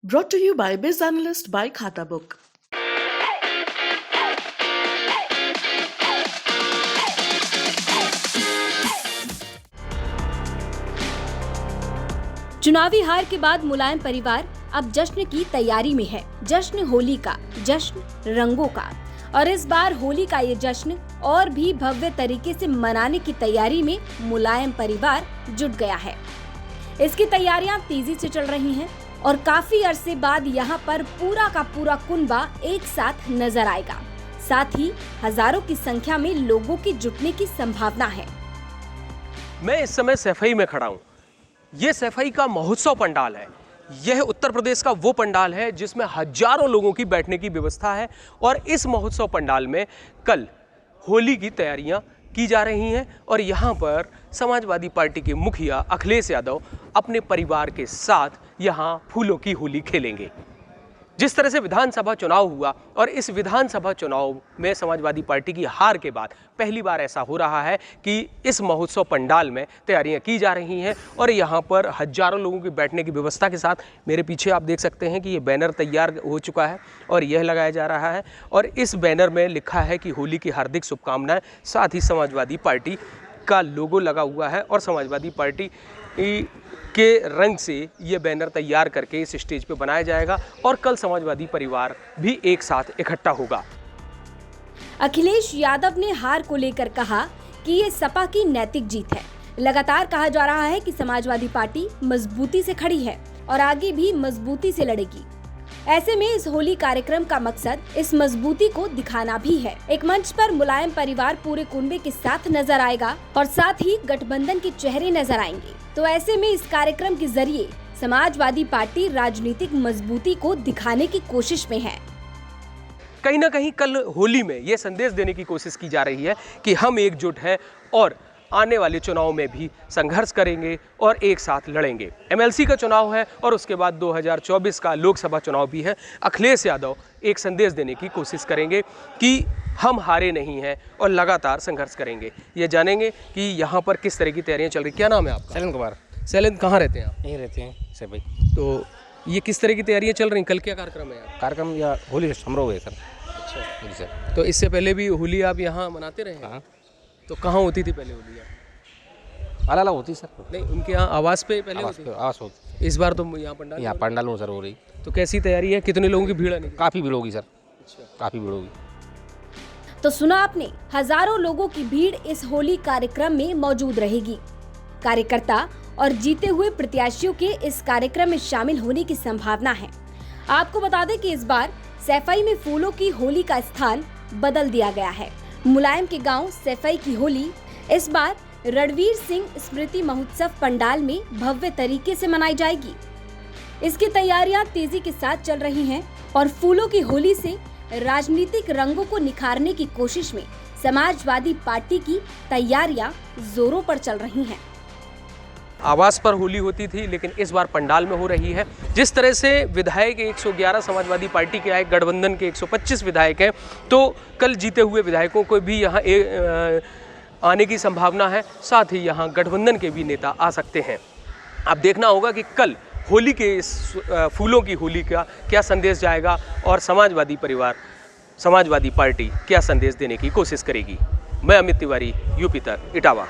Brought to you by Biz Analyst by Khata Book. चुनावी हार के बाद मुलायम परिवार अब जश्न की तैयारी में है। जश्न होली का, जश्न रंगों का। और इस बार होली का ये जश्न और भी भव्य तरीके से मनाने की तैयारी में मुलायम परिवार जुट गया है। इसकी तैयारियां तेजी से चल रही हैं और काफी अरसे बाद यहाँ पर पूरा का पूरा कुनबा एक साथ नजर आएगा। साथ ही हजारों की संख्या में लोगों के जुटने की संभावना है। मैं इस समय सैफई में खड़ा हूँ। ये सैफई का महोत्सव पंडाल है। यह उत्तर प्रदेश का वो पंडाल है जिसमें हजारों लोगों की बैठने की व्यवस्था है और इस महोत्सव पंडाल में कल होली की तैयारियां की जा रही हैं और यहाँ पर समाजवादी पार्टी के मुखिया अखिलेश यादव अपने परिवार के साथ यहाँ फूलों की होली खेलेंगे। जिस तरह से विधानसभा चुनाव हुआ और इस विधानसभा चुनाव में समाजवादी पार्टी की हार के बाद पहली बार ऐसा हो रहा है कि इस महोत्सव पंडाल में तैयारियां की जा रही हैं और यहाँ पर हजारों लोगों की बैठने की व्यवस्था के साथ मेरे पीछे आप देख सकते हैं कि ये बैनर तैयार हो चुका है और यह लगाया जा रहा है और इस बैनर में लिखा है कि होली की हार्दिक शुभकामनाएं। साथ ही समाजवादी पार्टी का लोगो लगा हुआ है और समाजवादी पार्टी के रंग से ये बैनर तैयार करके इस स्टेज पे बनाया जाएगा और कल समाजवादी परिवार भी एक साथ इकट्ठा होगा। अखिलेश यादव ने हार को लेकर कहा कि ये सपा की नैतिक जीत है। लगातार कहा जा रहा है कि समाजवादी पार्टी मजबूती से खड़ी है और आगे भी मजबूती से लड़ेगी। ऐसे में इस होली कार्यक्रम का मकसद इस मजबूती को दिखाना भी है। एक मंच पर मुलायम परिवार पूरे कुनबे के साथ नजर आएगा और साथ ही गठबंधन के चेहरे नजर आएंगे। तो ऐसे में इस कार्यक्रम के जरिए समाजवादी पार्टी राजनीतिक मजबूती को दिखाने की कोशिश में है। कहीं ना कहीं कल होली में ये संदेश देने की कोशिश की जा रही है कि हम एकजुट हैं और आने वाले चुनाव में भी संघर्ष करेंगे और एक साथ लड़ेंगे। एमएलसी का चुनाव है और उसके बाद 2024 का लोकसभा चुनाव भी है। अखिलेश यादव एक संदेश देने की कोशिश करेंगे कि हम हारे नहीं हैं और लगातार संघर्ष करेंगे। ये जानेंगे कि यहाँ पर किस तरह की तैयारियाँ चल रही। क्या नाम है आपका? शैलेंद्र कुमार। शैलेंद्र, कहाँ रहते हैं आप? यहीं रहते हैं सर भाई। तो ये किस तरह की तैयारियाँ चल रही? कल क्या कार्यक्रम है? कार्यक्रम या होली समारोह है सर। अच्छा जी सर। तो इससे पहले भी होली आप यहाँ मनाते रहे? हाँ। तो कहाँ होती थी पहले होली? अलग अलग होती सर। नहीं, उनके यहाँ आवास पे पहले होती? आवास होती। इस बार तो यहाँ पंडाल? यहाँ पंडाल में सर हो रही। तो कैसी तैयारी है? कितने लोगों की भीड़ है? काफ़ी भीड़ होगी सर। अच्छा। काफ़ी भीड़ होगी। तो सुना आपने, हजारों लोगों की भीड़ इस होली कार्यक्रम में मौजूद रहेगी। कार्यकर्ता और जीते हुए प्रत्याशियों के इस कार्यक्रम में शामिल होने की संभावना है। आपको बता दें कि इस बार सैफई में फूलों की होली का स्थान बदल दिया गया है। मुलायम के गांव सैफई की होली इस बार रणवीर सिंह स्मृति महोत्सव पंडाल में भव्य तरीके से मनाई जाएगी। इसकी तैयारियां तेजी के साथ चल रही हैं और फूलों की होली से राजनीतिक रंगों को निखारने की कोशिश में समाजवादी पार्टी की तैयारियां जोरों पर चल रही हैं। आवास पर होली होती थी लेकिन इस बार पंडाल में हो रही है। जिस तरह से विधायक 111 समाजवादी पार्टी के आए, गठबंधन के 125 विधायक हैं, तो कल जीते हुए विधायकों को भी यहाँ आने की संभावना है। साथ ही यहाँ गठबंधन के भी नेता आ सकते हैं। अब देखना होगा कि कल होली के इस फूलों की होली का क्या संदेश जाएगा और समाजवादी पार्टी क्या संदेश देने की कोशिश करेगी। मैं अमित तिवारी, यूपी तक, इटावा।